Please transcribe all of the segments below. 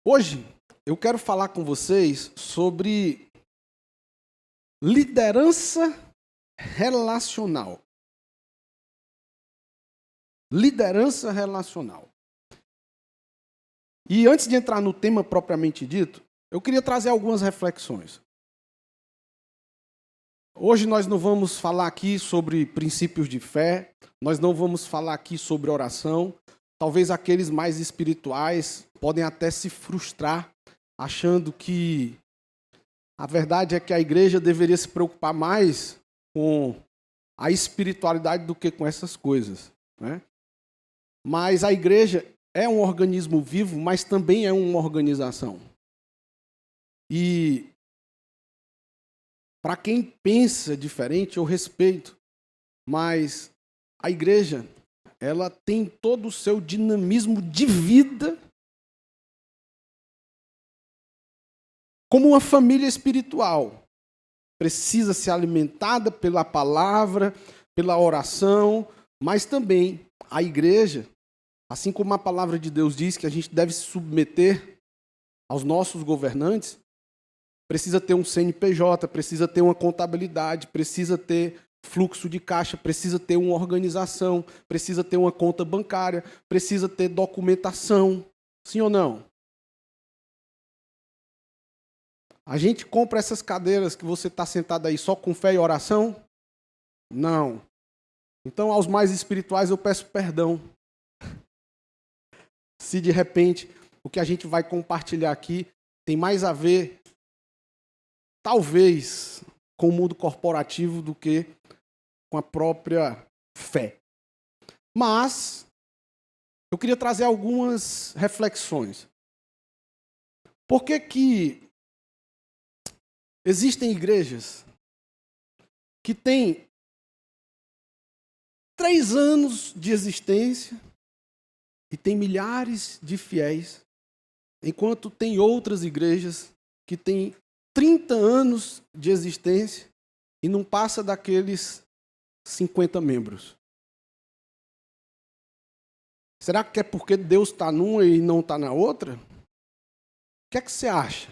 Hoje eu quero falar com vocês sobre liderança relacional. Liderança relacional. E antes de entrar no tema propriamente dito, eu queria trazer algumas reflexões. Hoje nós não vamos falar aqui sobre princípios de fé, nós não vamos falar aqui sobre oração. Talvez aqueles mais espirituais podem até se frustrar, achando que a verdade é que a igreja deveria se preocupar mais com a espiritualidade do que com essas coisas, né? Mas a igreja é um organismo vivo, mas também é uma organização. E para quem pensa diferente, eu respeito, mas a igreja, ela tem todo o seu dinamismo de vida como uma família espiritual. Precisa ser alimentada pela palavra, pela oração, mas também a igreja, assim como a palavra de Deus diz que a gente deve se submeter aos nossos governantes, precisa ter um CNPJ, precisa ter uma contabilidade, precisa ter fluxo de caixa, precisa ter uma organização, precisa ter uma conta bancária, precisa ter documentação. Sim ou não? A gente compra essas cadeiras que você está sentado aí só com fé e oração? Não. Então, aos mais espirituais, eu peço perdão. Se de repente o que a gente vai compartilhar aqui tem mais a ver, talvez, com o mundo corporativo do que com a própria fé. Mas eu queria trazer algumas reflexões. Por que existem igrejas que têm 3 anos de existência e têm milhares de fiéis, enquanto tem outras igrejas que têm 30 anos de existência e não passa daqueles 50 membros? Será que é porque Deus está numa e não está na outra? O que é que você acha?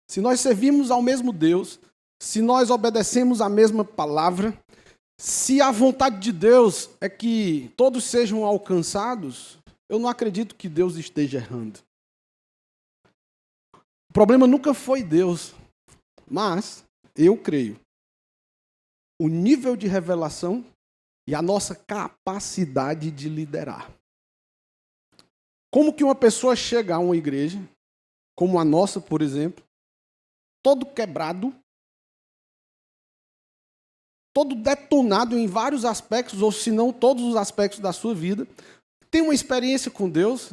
Se nós servimos ao mesmo Deus, se nós obedecemos a mesma palavra, se a vontade de Deus é que todos sejam alcançados, eu não acredito que Deus esteja errando. O problema nunca foi Deus, mas eu creio. O nível de revelação e a nossa capacidade de liderar. Como que uma pessoa chega a uma igreja, como a nossa, por exemplo, todo quebrado, todo detonado em vários aspectos, ou se não todos os aspectos da sua vida, tem uma experiência com Deus,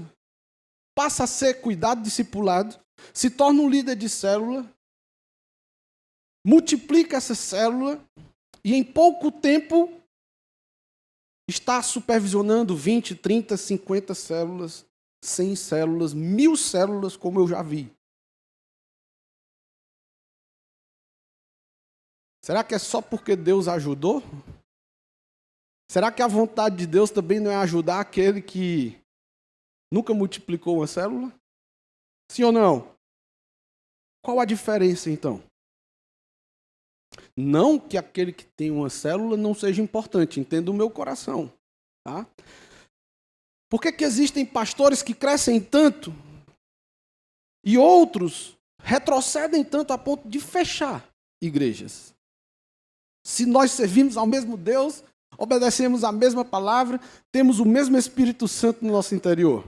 passa a ser cuidado, discipulado, se torna um líder de célula, multiplica essa célula e em pouco tempo está supervisionando 20, 30, 50 células, 100 células, 1000 células, como eu já vi. Será que é só porque Deus ajudou? Será que a vontade de Deus também não é ajudar aquele que nunca multiplicou uma célula? Sim ou não? Qual a diferença, então? Não que aquele que tem uma célula não seja importante, entenda o meu coração. Tá? Por que existem pastores que crescem tanto e outros retrocedem tanto a ponto de fechar igrejas? Se nós servimos ao mesmo Deus, obedecemos a mesma palavra, temos o mesmo Espírito Santo no nosso interior.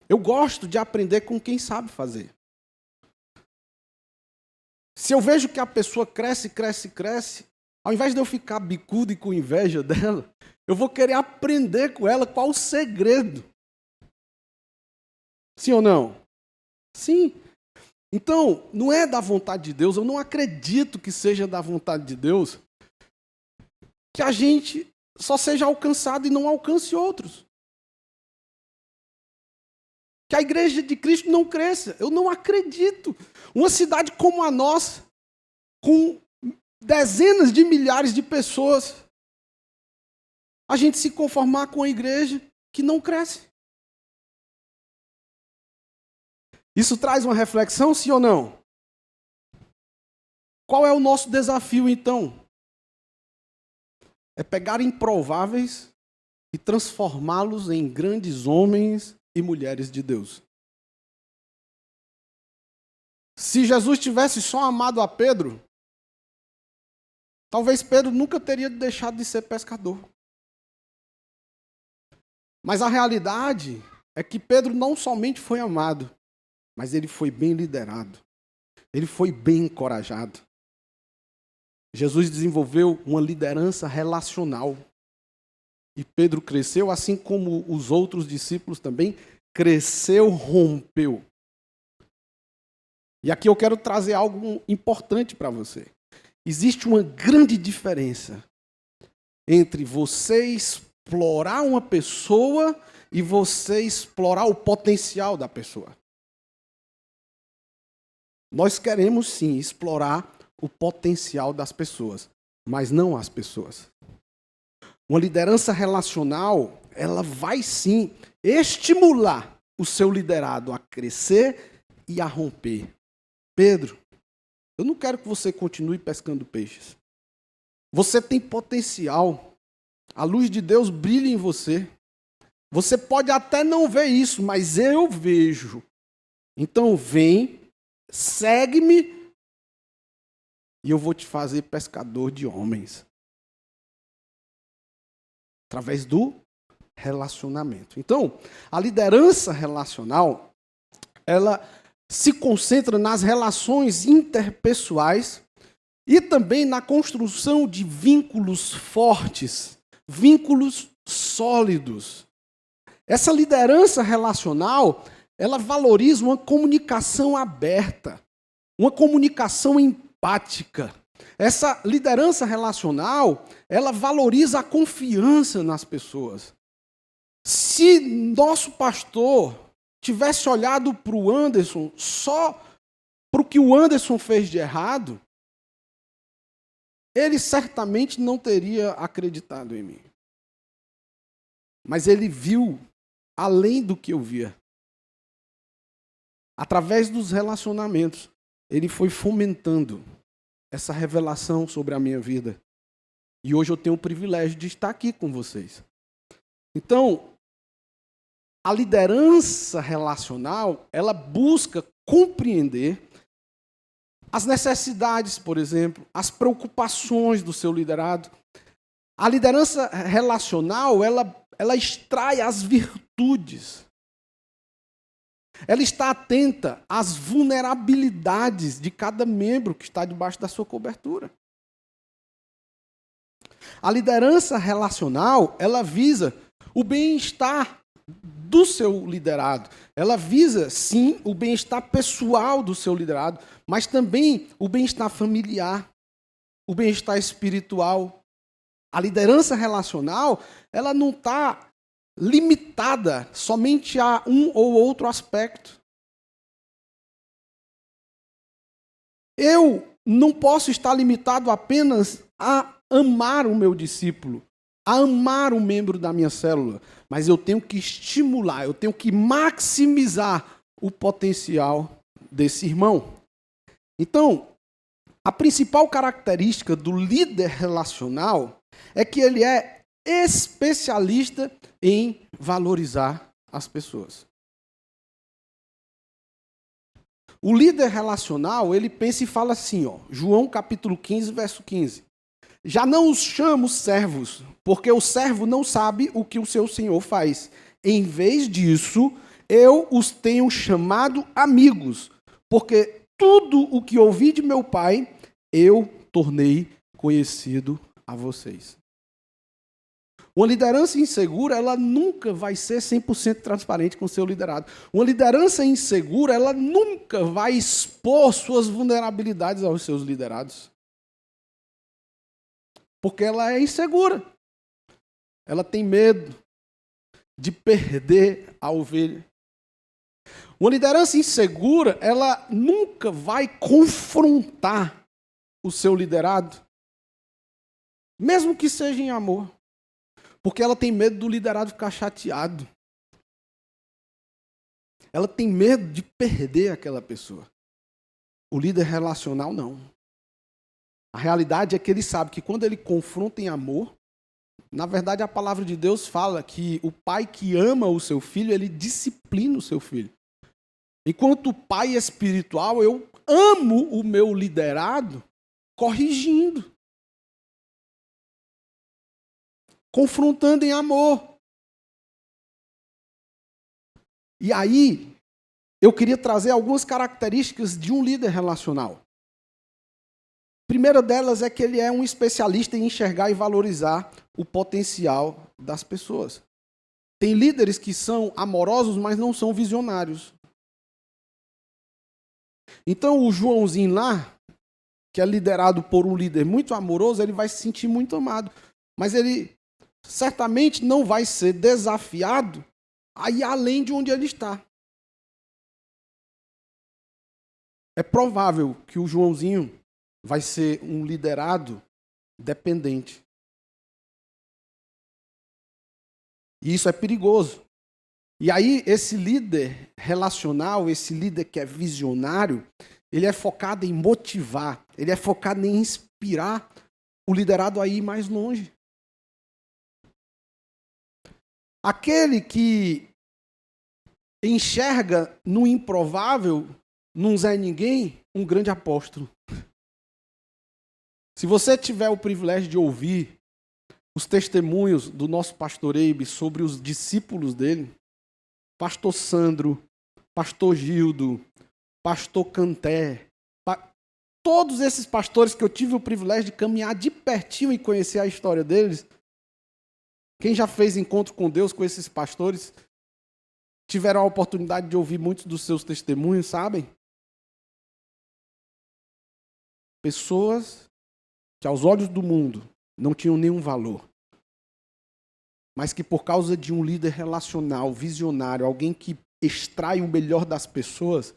Eu gosto de aprender com quem sabe fazer. Se eu vejo que a pessoa cresce, ao invés de eu ficar bicudo e com inveja dela, eu vou querer aprender com ela qual o segredo. Sim ou não? Sim. Então, não é da vontade de Deus, eu não acredito que seja da vontade de Deus que a gente só seja alcançado e não alcance outros. Que a igreja de Cristo não cresça. Eu não acredito. Uma cidade como a nossa, com dezenas de milhares de pessoas, a gente se conformar com a igreja que não cresce. Isso traz uma reflexão, sim ou não? Qual é o nosso desafio, então? É pegar improváveis e transformá-los em grandes homens e mulheres de Deus. Se Jesus tivesse só amado a Pedro, talvez Pedro nunca teria deixado de ser pescador. Mas a realidade é que Pedro não somente foi amado, mas ele foi bem liderado. Ele foi bem encorajado. Jesus desenvolveu uma liderança relacional. E Pedro cresceu, assim como os outros discípulos também, cresceu, rompeu. E aqui eu quero trazer algo importante para você. Existe uma grande diferença entre você explorar uma pessoa e você explorar o potencial da pessoa. Nós queremos sim explorar o potencial das pessoas, mas não as pessoas. Uma liderança relacional, ela vai sim estimular o seu liderado a crescer e a romper. Pedro, eu não quero que você continue pescando peixes. Você tem potencial. A luz de Deus brilha em você. Você pode até não ver isso, mas eu vejo. Então vem, segue-me e eu vou te fazer pescador de homens. Através do relacionamento. Então, a liderança relacional, ela se concentra nas relações interpessoais e também na construção de vínculos fortes, vínculos sólidos. Essa liderança relacional, ela valoriza uma comunicação aberta, uma comunicação empática. Essa liderança relacional, ela valoriza a confiança nas pessoas. Se nosso pastor tivesse olhado para o Anderson só para o que o Anderson fez de errado, ele certamente não teria acreditado em mim. Mas ele viu além do que eu via. Através dos relacionamentos, ele foi fomentando essa revelação sobre a minha vida. E hoje eu tenho o privilégio de estar aqui com vocês. Então, a liderança relacional, ela busca compreender as necessidades, por exemplo, as preocupações do seu liderado. A liderança relacional, ela extrai as virtudes. Ela está atenta às vulnerabilidades de cada membro que está debaixo da sua cobertura. A liderança relacional, ela visa o bem-estar do seu liderado. Ela visa, sim, o bem-estar pessoal do seu liderado, mas também o bem-estar familiar, o bem-estar espiritual. A liderança relacional, ela não está limitada somente a um ou outro aspecto. Eu não posso estar limitado apenas a amar o meu discípulo, a amar o membro da minha célula, mas eu tenho que estimular, eu tenho que maximizar o potencial desse irmão. Então, a principal característica do líder relacional é que ele é especialista em valorizar as pessoas. O líder relacional, ele pensa e fala assim, João capítulo 15, verso 15. Já não os chamo servos, porque o servo não sabe o que o seu senhor faz. Em vez disso, eu os tenho chamado amigos, porque tudo o que ouvi de meu pai, eu tornei conhecido a vocês. Uma liderança insegura, ela nunca vai ser 100% transparente com o seu liderado. Uma liderança insegura, ela nunca vai expor suas vulnerabilidades aos seus liderados. Porque ela é insegura. Ela tem medo de perder a ovelha. Uma liderança insegura, ela nunca vai confrontar o seu liderado, mesmo que seja em amor. Porque ela tem medo do liderado ficar chateado. ela tem medo de perder aquela pessoa. O líder relacional não. A realidade é que ele sabe que quando ele confronta em amor, na verdade a palavra de Deus fala que o pai que ama o seu filho, ele disciplina o seu filho. Enquanto pai espiritual, eu amo o meu liderado corrigindo, confrontando em amor. E aí, eu queria trazer algumas características de um líder relacional. A primeira delas é que ele é um especialista em enxergar e valorizar o potencial das pessoas. Tem líderes que são amorosos, mas não são visionários. Então, o Joãozinho lá, que é liderado por um líder muito amoroso, ele vai se sentir muito amado. Mas ele certamente não vai ser desafiado a ir além de onde ele está. É provável que o Joãozinho vai ser um liderado dependente. E isso é perigoso. E aí, esse líder relacional, esse líder que é visionário, ele é focado em motivar, ele é focado em inspirar o liderado a ir mais longe. Aquele que enxerga no improvável, num Zé Ninguém, um grande apóstolo. Se você tiver o privilégio de ouvir os testemunhos do nosso pastor Eibe sobre os discípulos dele, pastor Sandro, pastor Gildo, pastor Canté, todos esses pastores que eu tive o privilégio de caminhar de pertinho e conhecer a história deles, quem já fez encontro com Deus com esses pastores, tiveram a oportunidade de ouvir muitos dos seus testemunhos, sabem? Pessoas que aos olhos do mundo não tinham nenhum valor, mas que por causa de um líder relacional, visionário, alguém que extrai o melhor das pessoas,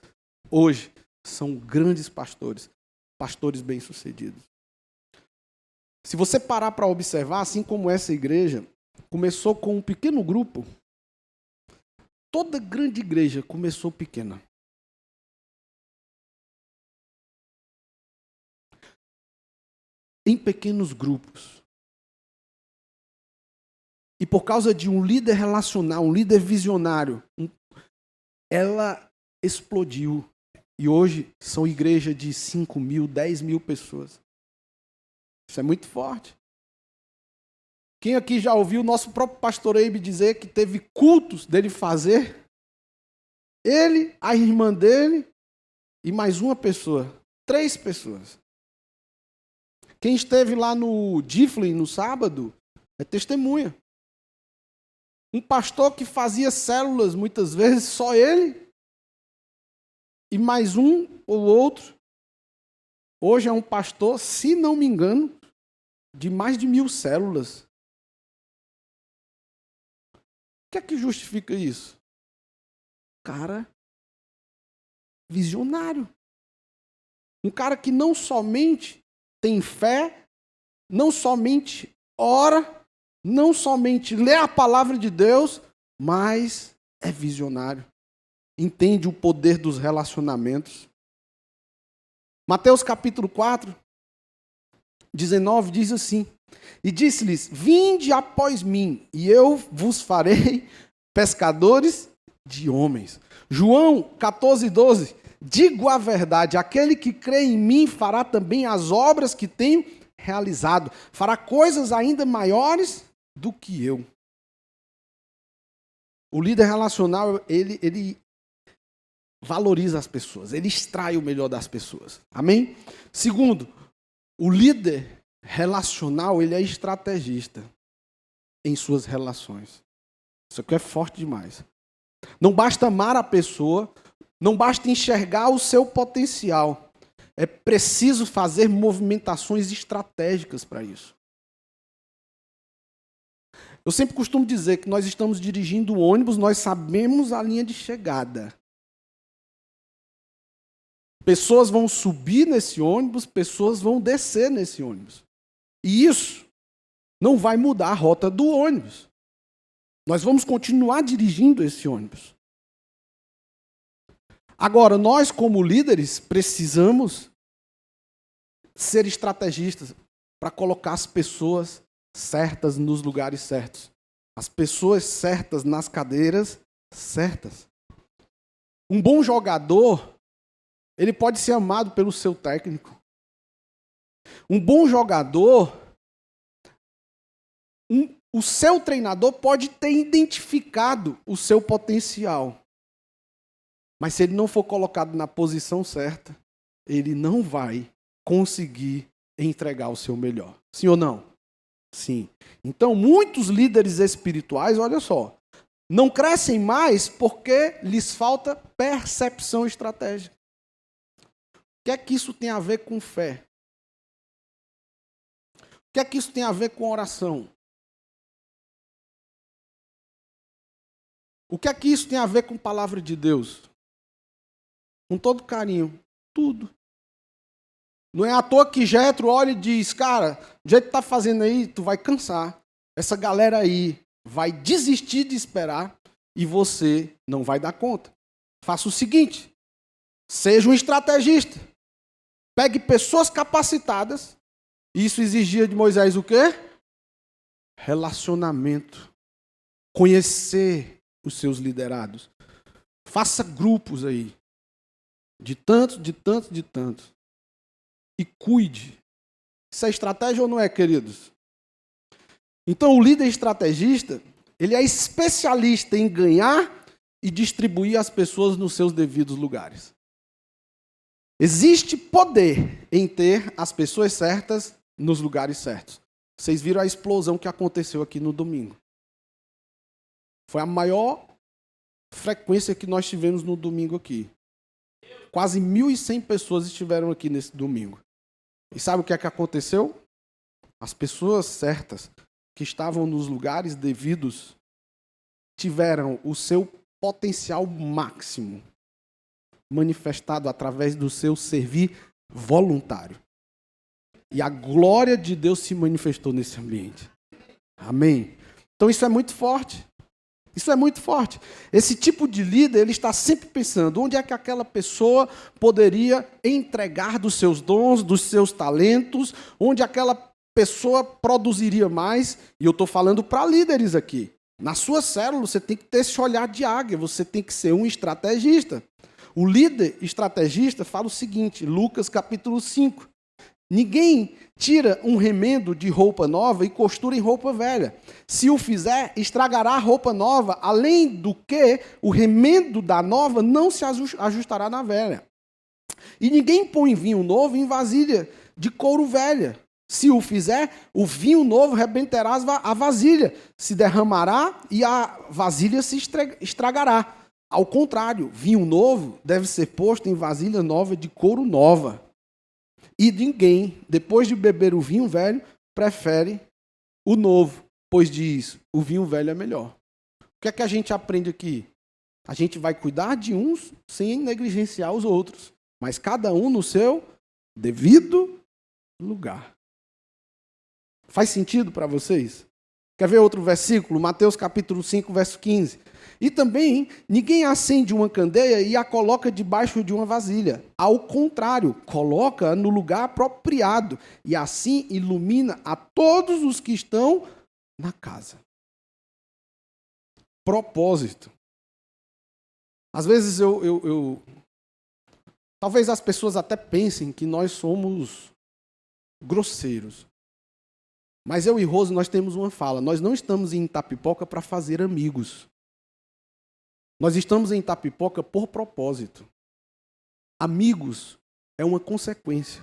hoje são grandes pastores, pastores bem-sucedidos. Se você parar para observar, assim como essa igreja começou com um pequeno grupo, toda grande igreja começou pequena. Em pequenos grupos. E por causa de um líder relacional, um líder visionário, ela explodiu. E hoje são igrejas de 5.000, 10.000 pessoas. Isso é muito forte. Quem aqui já ouviu o nosso próprio pastor Eibe dizer que teve cultos dele fazer? Ele, a irmã dele e mais uma pessoa. 3 pessoas. Quem esteve lá no Diflin no sábado é testemunha. Um pastor que fazia células muitas vezes, só ele e mais um ou outro. Hoje é um pastor, se não me engano, de mais de 1.000 células. O que é que justifica isso? Cara visionário. Um cara que não somente tem fé, não somente ora, não somente lê a palavra de Deus, mas é visionário. Entende o poder dos relacionamentos. Mateus capítulo 4, 19 diz assim: e disse-lhes: vinde após mim, e eu vos farei pescadores de homens. João 14, 12: digo a verdade, aquele que crê em mim fará também as obras que tenho realizado, fará coisas ainda maiores do que eu. O líder relacional, ele valoriza as pessoas, ele extrai o melhor das pessoas. Amém? Segundo, o líder relacional, ele é estrategista em suas relações. Isso aqui é forte demais. Não basta amar a pessoa, não basta enxergar o seu potencial. É preciso fazer movimentações estratégicas para isso. Eu sempre costumo dizer que nós estamos dirigindo o ônibus, nós sabemos a linha de chegada. Pessoas vão subir nesse ônibus, pessoas vão descer nesse ônibus. E isso não vai mudar a rota do ônibus. Nós vamos continuar dirigindo esse ônibus. Agora, nós como líderes precisamos ser estrategistas para colocar as pessoas certas nos lugares certos. As pessoas certas nas cadeiras certas. Um bom jogador, ele pode ser amado pelo seu técnico. Um bom jogador, o seu treinador pode ter identificado o seu potencial. Mas se ele não for colocado na posição certa, ele não vai conseguir entregar o seu melhor. Sim ou não? Sim. Então, muitos líderes espirituais, olha só, não crescem mais porque lhes falta percepção estratégica. O que é que isso tem a ver com fé? O que é que isso tem a ver com oração? O que é que isso tem a ver com palavra de Deus? Com todo carinho, tudo. Não é à toa que Jetro olha e diz, cara, do jeito que tá fazendo aí, tu vai cansar. Essa galera aí vai desistir de esperar e você não vai dar conta. Faça o seguinte, seja um estrategista. Pegue pessoas capacitadas. Isso exigia de Moisés o quê? Relacionamento. Conhecer os seus liderados. Faça grupos aí. De tantos. E cuide. Isso é estratégia ou não é, queridos? Então, o líder estrategista, ele é especialista em ganhar e distribuir as pessoas nos seus devidos lugares. Existe poder em ter as pessoas certas nos lugares certos. Vocês viram a explosão que aconteceu aqui no domingo. Foi a maior frequência que nós tivemos no domingo aqui. Quase 1.100 pessoas estiveram aqui nesse domingo. E sabe o que é que aconteceu? As pessoas certas que estavam nos lugares devidos tiveram o seu potencial máximo manifestado através do seu servir voluntário. E a glória de Deus se manifestou nesse ambiente. Amém? Então isso é muito forte. Isso é muito forte. Esse tipo de líder, ele está sempre pensando onde é que aquela pessoa poderia entregar dos seus dons, dos seus talentos, onde aquela pessoa produziria mais. E eu estou falando para líderes aqui. Na sua célula, você tem que ter esse olhar de águia, você tem que ser um estrategista. O líder estrategista fala o seguinte, Lucas capítulo 5. Ninguém tira um remendo de roupa nova e costura em roupa velha. Se o fizer, estragará a roupa nova, além do que o remendo da nova não se ajustará na velha. E ninguém põe vinho novo em vasilha de couro velha. Se o fizer, o vinho novo rebentará a vasilha, se derramará e a vasilha se estragará. Ao contrário, vinho novo deve ser posto em vasilha nova de couro nova. E ninguém, depois de beber o vinho velho, prefere o novo, pois diz, o vinho velho é melhor. O que é que a gente aprende aqui? A gente vai cuidar de uns sem negligenciar os outros, mas cada um no seu devido lugar. Faz sentido para vocês? Quer ver outro versículo? Mateus capítulo 5, verso 15. E também, ninguém acende uma candeia e a coloca debaixo de uma vasilha. Ao contrário, coloca no lugar apropriado e assim ilumina a todos os que estão na casa. Propósito. Às vezes talvez as pessoas até pensem que nós somos grosseiros. Mas eu e Rose, nós temos uma fala. Nós não estamos em Itapipoca para fazer amigos. Nós estamos em Itapipoca por propósito. Amigos é uma consequência.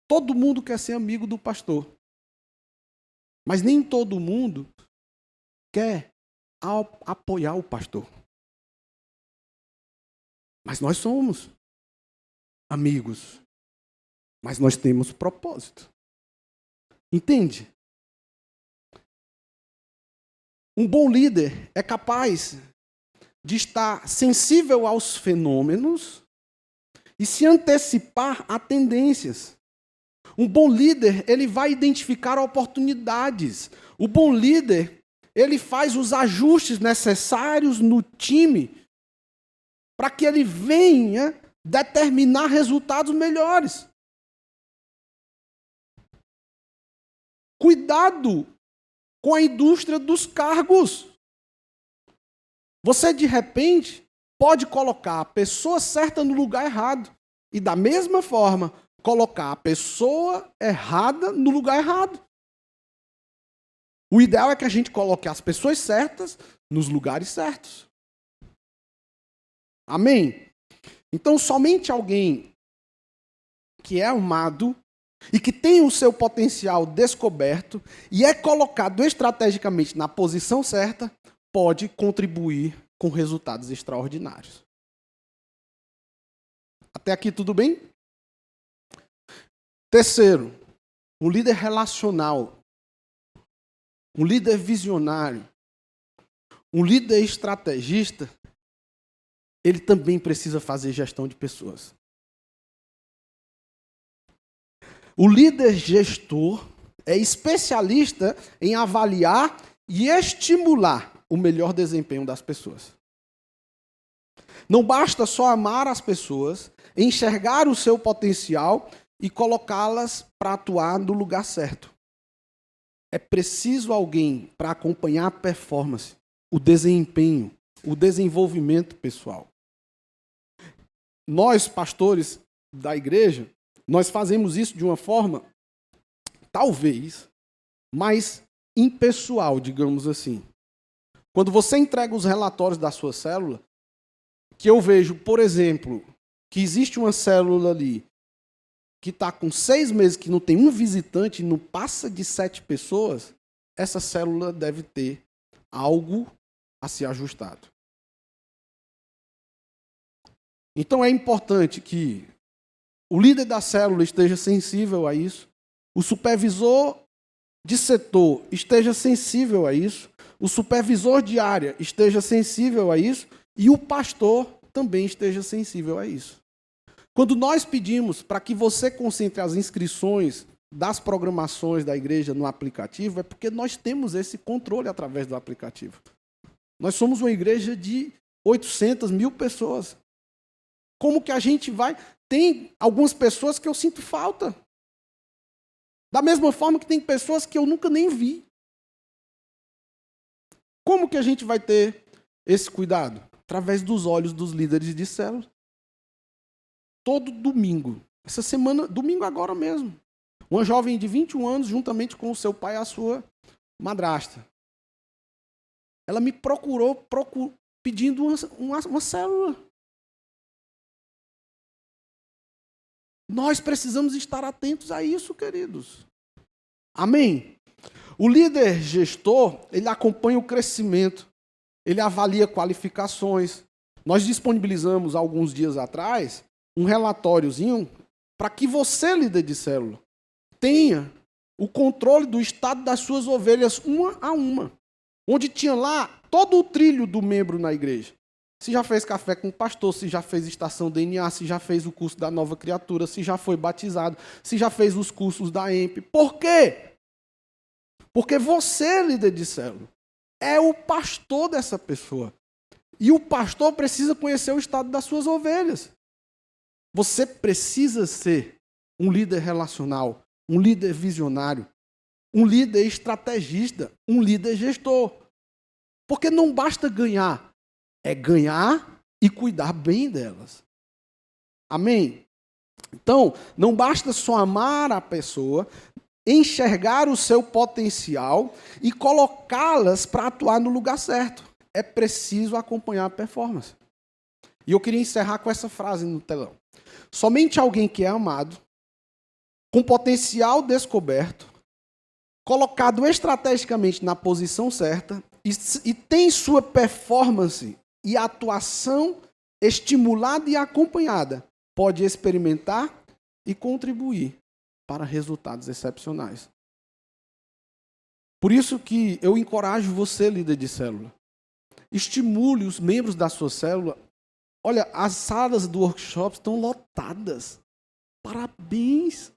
Todo mundo quer ser amigo do pastor. Mas nem todo mundo quer apoiar o pastor. Mas nós somos amigos. Mas nós temos propósito. Entende? Um bom líder é capaz de estar sensível aos fenômenos e se antecipar a tendências. Um bom líder, ele vai identificar oportunidades. O bom líder, ele faz os ajustes necessários no time para que ele venha determinar resultados melhores. Cuidado com a indústria dos cargos. Você, de repente, pode colocar a pessoa certa no lugar errado. E, da mesma forma, colocar a pessoa errada no lugar errado. O ideal é que a gente coloque as pessoas certas nos lugares certos. Amém? Então, somente alguém que é amado e que tem o seu potencial descoberto e é colocado estrategicamente na posição certa, pode contribuir com resultados extraordinários. Até aqui tudo bem? Terceiro, um líder relacional, um líder visionário, um líder estrategista, ele também precisa fazer gestão de pessoas. O líder gestor é especialista em avaliar e estimular o melhor desempenho das pessoas. Não basta só amar as pessoas, enxergar o seu potencial e colocá-las para atuar no lugar certo. É preciso alguém para acompanhar a performance, o desempenho, o desenvolvimento pessoal. Nós, pastores da igreja, nós fazemos isso de uma forma, talvez, mais impessoal, digamos assim. Quando você entrega os relatórios da sua célula, que eu vejo, por exemplo, que existe uma célula ali que está com 6 meses, que não tem um visitante, não passa de 7 pessoas, essa célula deve ter algo a ser ajustado. Então é importante que o líder da célula esteja sensível a isso, o supervisor de setor esteja sensível a isso, o supervisor de área esteja sensível a isso e o pastor também esteja sensível a isso. Quando nós pedimos para que você concentre as inscrições das programações da igreja no aplicativo, é porque nós temos esse controle através do aplicativo. Nós somos uma igreja de 800 mil pessoas. Como que a gente vai... Tem algumas pessoas que eu sinto falta. Da mesma forma que tem pessoas que eu nunca nem vi. Como que a gente vai ter esse cuidado? Através dos olhos dos líderes de célula. Todo domingo. Essa semana, domingo agora mesmo. Uma jovem de 21 anos, juntamente com o seu pai e a sua madrasta. Ela me procurou pedindo uma célula. Nós precisamos estar atentos a isso, queridos. Amém? O líder gestor, ele acompanha o crescimento, ele avalia qualificações. Nós disponibilizamos, alguns dias atrás, um relatóriozinho para que você, líder de célula, tenha o controle do estado das suas ovelhas uma a uma. Onde tinha lá todo o trilho do membro na igreja. Se já fez café com o pastor, se já fez estação DNA, se já fez o curso da nova criatura, se já foi batizado, se já fez os cursos da EMP. Por quê? Porque você, líder de célula, é o pastor dessa pessoa. E o pastor precisa conhecer o estado das suas ovelhas. Você precisa ser um líder relacional, um líder visionário, um líder estrategista, um líder gestor. Porque não basta ganhar, é ganhar e cuidar bem delas. Amém? Então, não basta só amar a pessoa, enxergar o seu potencial e colocá-las para atuar no lugar certo. É preciso acompanhar a performance. E eu queria encerrar com essa frase no telão. Somente alguém que é amado, com potencial descoberto, colocado estrategicamente na posição certa e tem sua performance e atuação estimulada e acompanhada, pode experimentar e contribuir para resultados excepcionais. Por isso que eu encorajo você, líder de célula. Estimule os membros da sua célula. Olha, as salas do workshop estão lotadas. Parabéns!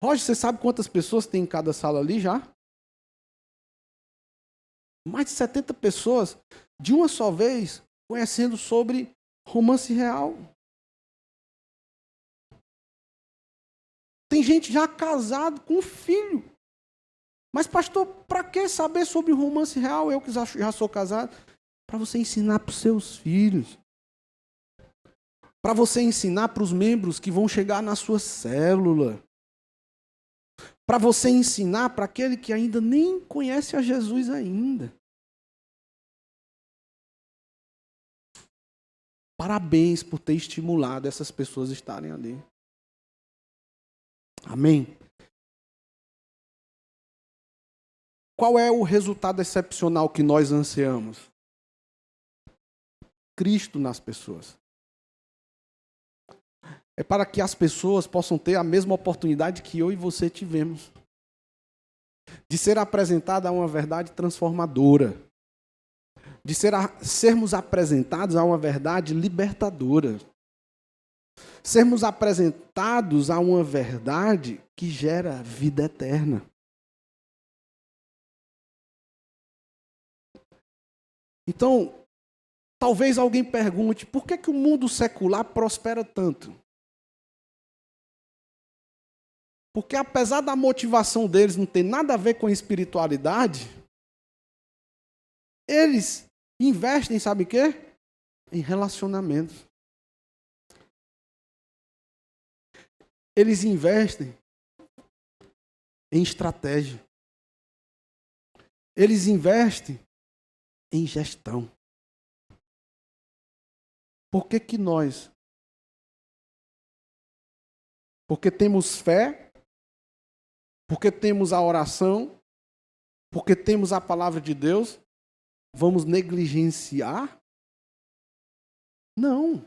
Roger, você sabe quantas pessoas tem em cada sala ali já? Mais de 70 pessoas, de uma só vez. conhecendo sobre romance real. Tem gente já casado com filho. Mas, pastor, para que saber sobre romance real? Eu que já sou casado. Para você ensinar para os seus filhos. Para você ensinar para os membros que vão chegar na sua célula. Para você ensinar para aquele que ainda nem conhece a Jesus ainda. Parabéns por ter estimulado essas pessoas a estarem ali. Amém? Qual é o resultado excepcional que nós ansiamos? Cristo nas pessoas. É para que as pessoas possam ter a mesma oportunidade que eu e você tivemos. De ser apresentada a uma verdade transformadora. De sermos apresentados a uma verdade libertadora. Sermos apresentados a uma verdade que gera vida eterna. Então, talvez alguém pergunte, por que o mundo secular prospera tanto? Porque apesar da motivação deles não ter nada a ver com a espiritualidade, eles investem, sabe o quê? Em relacionamentos. Eles investem em estratégia. Eles investem em gestão. Por que nós? Porque temos fé, porque temos a oração, porque temos a palavra de Deus, vamos negligenciar? Não.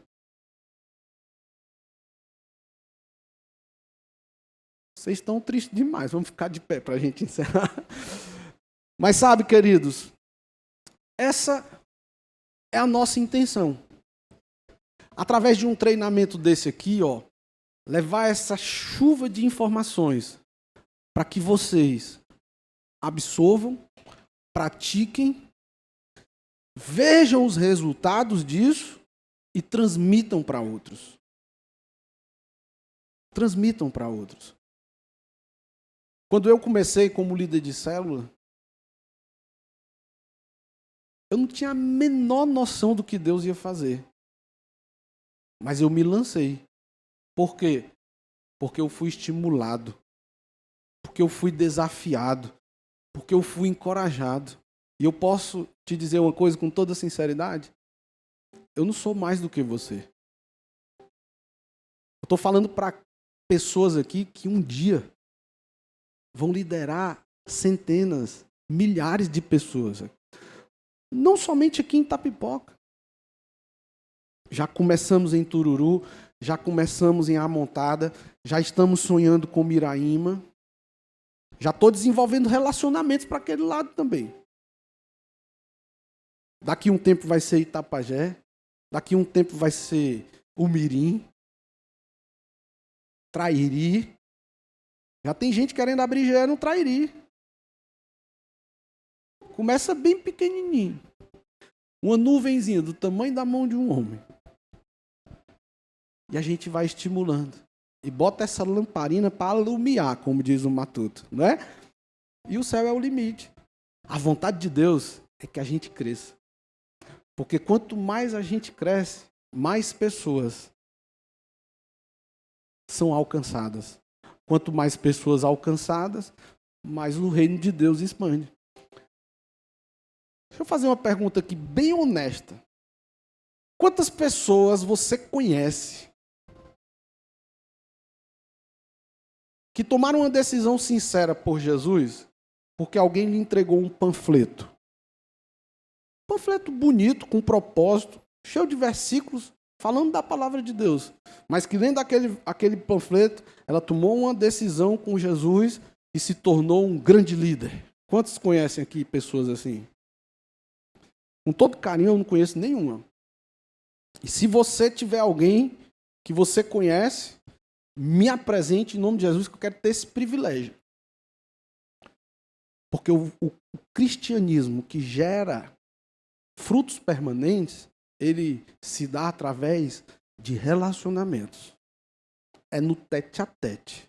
Vocês estão tristes demais, vamos ficar de pé para a gente encerrar. Mas sabe, queridos, essa é a nossa intenção. Através de um treinamento desse aqui, levar essa chuva de informações para que vocês absorvam, pratiquem, vejam os resultados disso e transmitam para outros. Transmitam para outros. Quando eu comecei como líder de célula, eu não tinha a menor noção do que Deus ia fazer. Mas eu me lancei. Por quê? Porque eu fui estimulado. Porque eu fui desafiado. Porque eu fui encorajado. E eu posso te dizer uma coisa com toda sinceridade? Eu não sou mais do que você. Eu estou falando para pessoas aqui que um dia vão liderar centenas, milhares de pessoas. Não somente aqui em Itapipoca. Já começamos em Tururu, já começamos em Amontada, já estamos sonhando com Miraíma. Já estou desenvolvendo relacionamentos para aquele lado também. Daqui um tempo vai ser Itapajé, daqui um tempo vai ser Umirim, Trairi. Já tem gente querendo abrir GE no Trairi. Começa bem pequenininho. Uma nuvenzinha do tamanho da mão de um homem. E a gente vai estimulando. E bota essa lamparina para alumiar, como diz o Matuto, não é? E o céu é o limite. A vontade de Deus é que a gente cresça. Porque quanto mais a gente cresce, mais pessoas são alcançadas. Quanto mais pessoas alcançadas, mais o reino de Deus expande. Deixa eu fazer uma pergunta aqui bem honesta. Quantas pessoas você conhece que tomaram uma decisão sincera por Jesus porque alguém lhe entregou um panfleto? Um panfleto bonito, com propósito, cheio de versículos, falando da palavra de Deus. Mas que lendo aquele panfleto, ela tomou uma decisão com Jesus e se tornou um grande líder. Quantos conhecem aqui pessoas assim? Com todo carinho, eu não conheço nenhuma. E se você tiver alguém que você conhece, me apresente em nome de Jesus, que eu quero ter esse privilégio. Porque o cristianismo que gera frutos permanentes ele se dá através de relacionamentos. É no tete a tete.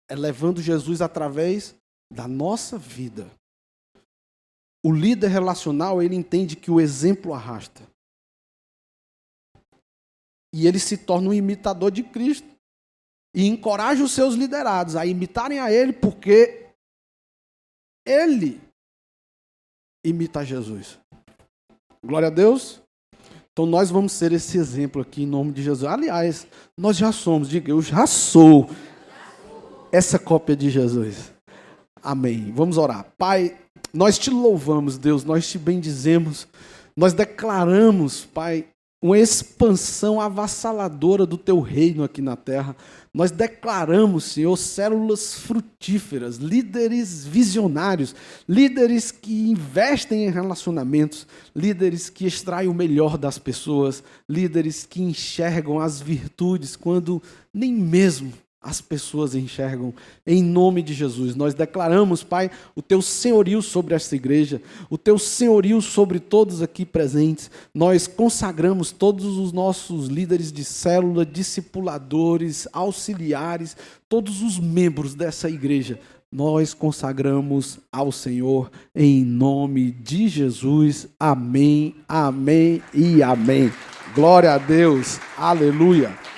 É levando Jesus através da nossa vida. O líder relacional, ele entende que o exemplo arrasta. E ele se torna um imitador de Cristo. E encoraja os seus liderados a imitarem a ele, porque ele imita Jesus. Glória a Deus. Então nós vamos ser esse exemplo aqui em nome de Jesus. Aliás, nós já somos, diga, eu já sou essa cópia de Jesus. Amém. Vamos orar. Pai, nós te louvamos, Deus, nós te bendizemos, nós declaramos, Pai, uma expansão avassaladora do teu reino aqui na terra. Nós declaramos, Senhor, células frutíferas, líderes visionários, líderes que investem em relacionamentos, líderes que extraem o melhor das pessoas, líderes que enxergam as virtudes quando nem mesmo as pessoas enxergam. Em nome de Jesus, nós declaramos, Pai, o teu senhorio sobre esta igreja, o teu senhorio sobre todos aqui presentes. Nós consagramos todos os nossos líderes de célula, discipuladores, auxiliares, todos os membros dessa igreja. Nós consagramos ao Senhor em nome de Jesus. Amém, amém e amém. Glória a Deus. Aleluia.